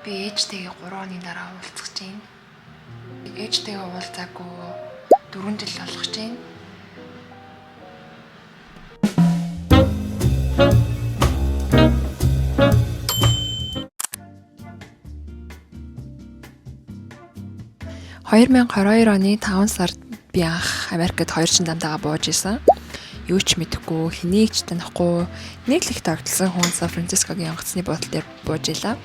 Би ээжтэйгээ 3 оны дараа уулзах гэж байна. Ээжтэйгээ уулзаагүй 4 жил болох гэж байна. ...2022 оны 5 сард би анх Америкт 2 жил дамдаага бууж исэн. Юу ч мэдэхгүй, хэнийг ч танихгүй, нэг л их тогтолсон хүн Сан Францискогийн онгоцны буудлын дээр бууж илаа.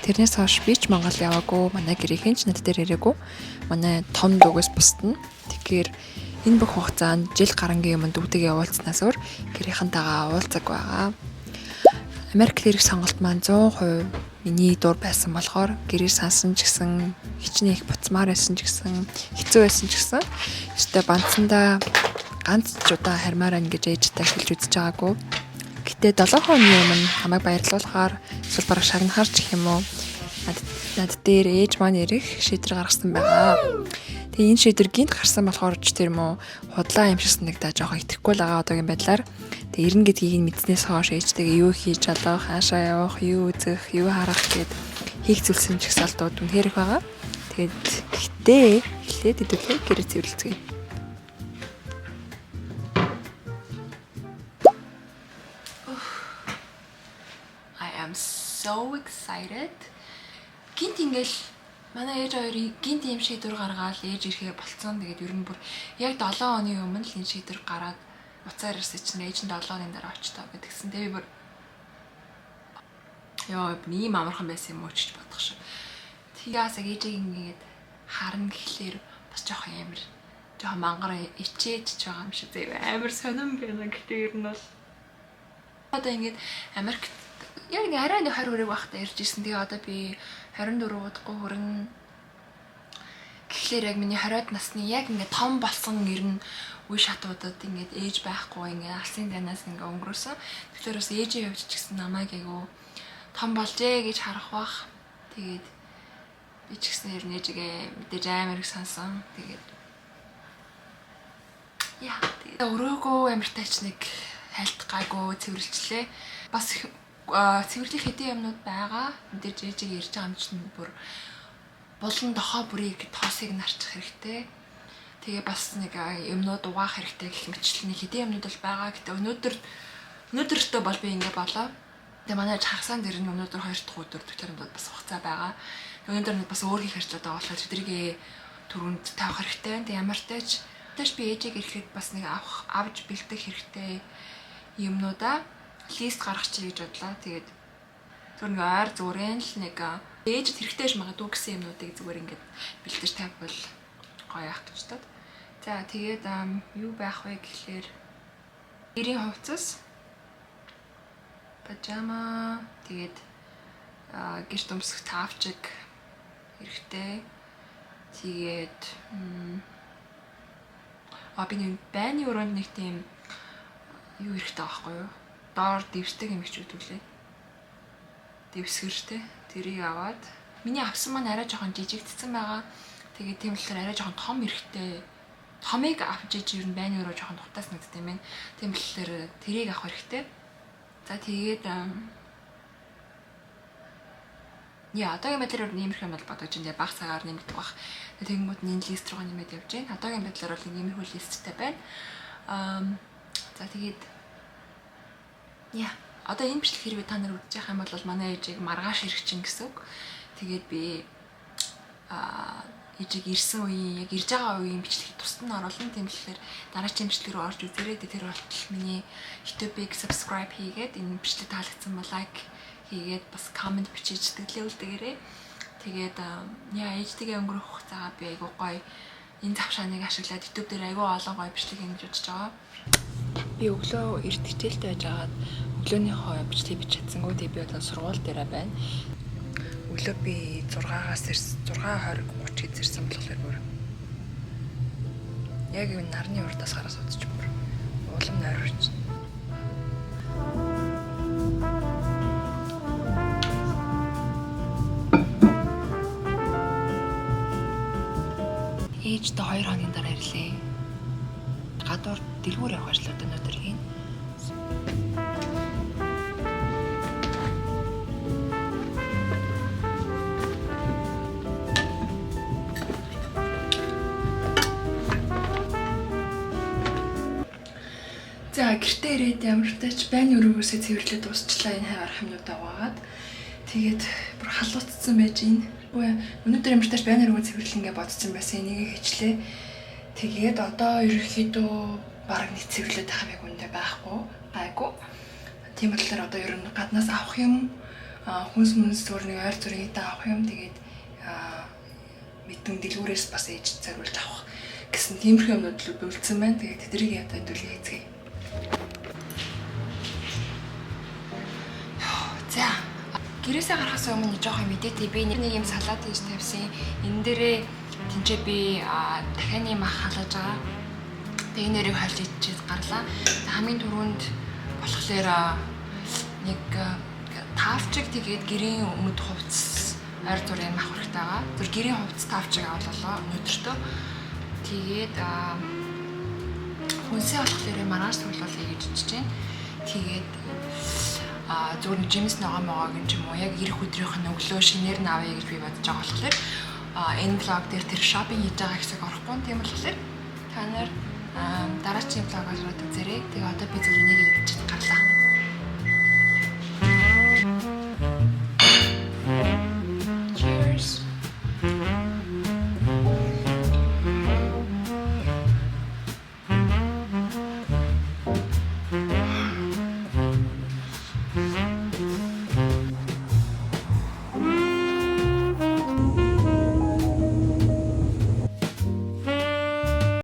Тэрнээс хойш би ч Монгол яваагүй, манай гэрийнхэн ч над дээр ирээгүй. Манай том дүүгээс бусдна. Тэгэхээр энэ бүх хугацаанд жил гарангийн өмнө дүүтэйгээ уулзснаас өөр гэрийнхэнтэйгээ уулзаг байгаа. Америкт ирэх сонголт маань 100% миний дур байсан болохоор гэрээр сансан ч гэсэн, хичнээн их буцмаар байсан ч гэсэн, хэцүү байсан ч гэсэн өстэй банцсандаа ганц ч удаа хармаар байна гэж ээжтэй хэлж үзэж байгаагүй. Гэтэ 7 хоногийн өмнө намайг баярлуулахаар эсвэл бараг шагнахаар ч гэх юм уу над дээр ээж маань ирэх шийдвэр гаргасан байгаа. Тэгээ энэ шийдвэр гинт гарсан болохоор ч тэр юм уу худлаа юм шиг санагдаа жоохон итгэхгүй л байгаа одоогийн байдлаар. Тэгээ ирнэ гэдгийг нь мэдснээс хойш ээжтэйгээ юу хийж чадах, хаашаа явах, юу үзэх, юу харах гэд хийх зүйлсэн ч гэсэн алдууд үнэхээр их байгаа. Тэгээд гэтээ эхлээд хэдүүлээ гэрээ цэвэрлэцгээе. I am so excited. Гинт ингээл манай ээж хоёрын гинт юм шийдвэр гаргаад ээж ирэхээр болцсон. Тэгээд ер нь бүр яг 7 оны өмнө л энэ шийдвэр гараад уцаар ирсэн чинь ээж нь 7 оны дараа очтоо гэдгсэн. Тэгээ би бүр яа ийм амархан байсан юм уу ч бодох шиг. Тэгээс ээжийг ингээд харна гэхлээр бас жоохон амар жоохон мангар ичээж байгаа юм шиг зэв амар сонирн байна. Гэтэ ер нь бол одоо ингээд Америкт яг нэг арай нэг 20 хүрэг байхдаа ирж ирсэн. Тэгээ одоо би 24 удахгүй хүрэн. Тэгэхээр яг миний 20-д насны яг ингээд том болсон ирнэ үе шатуудад ингээд ээж байхгүй ингээд алсын данаас ингээд өнгөрөөсөн. Тэгэхээр бас ээжийн хувьд ч гэсэн намайг айгу том болжээ гэж харах бах. Тэгээд би ч гэсэн ер нь ээжигээ мэдээж амар их сансан. Тэгээд яа тэгээд өрөөгөө амиртайч нэг хайлтгаагүй цэвэрлжлээ. Бас цэвэрлэх хэдийн юмнууд байгаа. Мэдээж ээжийг ярьж байгаа юм чинь бүр булан дохоо бүрийг тоосыг нарчих хэрэгтэй. Тэгээ бас нэг юмнууд угаах хэрэгтэй гэх мэтчлэн хэдийн юмнууд бол байгаа. Гэтэ өнөөдөртөө бол би ингэ болоо. Тэгээ манай хагасаан дээр нь өнөөдөр 2 дахь өдөр төлөвлөмөд бас хугацаа байгаа. Өнөөдөр нь бас өөр их харьцуулаад байгаа болохоор тэдрийг түрүүнд тавих хэрэгтэй. Тэгээ ямар ч тааш би ээжийг ирэхэд бас нэг авч бэлдэх хэрэгтэй юмнуудаа лист гаргачих гэж бодлоо. Тэгээд зөв нэг ойр зүрэн л нэг ээжэд хэрэгтэйш магадгүй гэсэн юмнуудыг зүгээр ингээд бэлдэж тавьвал гоё яах гэж таад. За тэгээд юу байх вэ гэхлээр гэрийн хувцас, пажама, тэгээд гэрт өмсөх тавчиг хэрэгтэй. Тэгээд би нэг байны өрөөнд нэг тийм юу хэрэгтэй байхгүй юу? Доор дэвсдэг юм их зүтгүүлээ. Дэвсгэртэй тэрийг аваад миний авсан маань арай жоохон жижигдсэн байгаа. Тэгээд тийм болохоор арай жоохон том эрэхтэй томыг авч иж ер нь байны өрөө жоохон дутаас нэгддэг юм байна. Тийм болохоор тэрийг авах хэрэгтэй. За тэгээд одоогийн байдлаар нэмэрх юм бол бодож энэ баг цагаар нэмэгдэх бах. Тэгэнгүүт энэ лист руу нэмээд явж байна. Одоогийн байдлаар бол нэмэрхүү листтэй байна. За тэгээд одоо энэ бичлэг хэрвээ та нар үзэж байгаа юм бол манай ээжийг маргааш ирэх чинь гэсэн үг. Тэгээд би ээжийг ирсэн үеийн яг ирж байгаа үеийн бичлэгийг тусад нь оруулна. Тийм болохоор дараагийн бичлэг рүү орж үзээрэй. Тэр болтол миний YouTube-ийг subscribe хийгээд энэ бичлэг таалагдсан бол лайк хийгээд бас comment бичиж сэтгэлээ үлдээгээрэй. Тэгээд ээжтэйгээ өнгөрөх хугацаагаа би айгуу гоё энэ завшааныг ашиглаад YouTube дээр айгуу олон гоё бичлэг хийж үзэж байгаа. Би өглөө эрт хичээлтэй байж байгаад өглөөнийхөө бичлэгийг бич чадсангүй. Тэгээ би одоо сургууль дээр байна. Өглөө би 6-аас 6:20-30 ирсэн болохоор бүр яг энэ нарны урдаас гараас удаж бүр уулам нойрч. Ээжтэй 2 хоногийн дараа ирлээ. Гадуур дэлгүүр явах ажлууд өнөөдөр хийн. За гэртээ ирээд ямар ч тач байны өрөөгөөсөө цэвэрлээд дуусчлаа энэ хайр хамнуудаа угаад. Тэгээд бүр халуутсан байж ийн. Өнөөдөр ямар ч тач байны өрөөгөө цэвэрлэн ингээ бодсон байсан. Энийг хийчлээ. Тэгээд одоо ерөнхийдөө бараг нэг цэвэрлээд байгаа яг үндэ байхгүй. Гайгүй. Тийм болохоор одоо ер нь гаднаас авах юм хүнс зүгээр нэг ойр зүрийн авах юм. Тэгээд мэдэн дэлгүүрээс бас ээж зориулж авах гэсэн тиймэрхүү юмнууд л бэлдсэн байна. Тэгээд тэднийг ядаа хэдүүлээ хийцгээе. За гэрээсээ гарахаас өмнө жоохон мэдээтэй би нэг юм салат хийж тавьсан. Энэ дээрээ тэнцээ би дахианы мах халааж байгаа. Тэгээ нэрийг хальж идчихээд гарлаа. Хамгийн түрүүнд болохоор нэг тавчиг тэгээд гэрийн өмд хувцас ойр зүрийн мах хэрэгтэй байгаа. Зүр гэрийн хувцас тавчиг авлаа өнөөдөртөө. Тэгээд хүнсээ болохоор маргааш туулуулъя гэж бодож байна. Тэгээд зүгээр жимс ногоомоог юм ч юм уу яг ирэх өдрийнх нь өглөө шинээр навъя гэж би бодож байгаа болохоор энэ влог дээр тэр шопинг хийж байгаа хэсэг орохгүй. Тийм болохоор та нар дараагийн влогоор үзээрэй. Тэгээ одоо би зөв энийг явуулчих.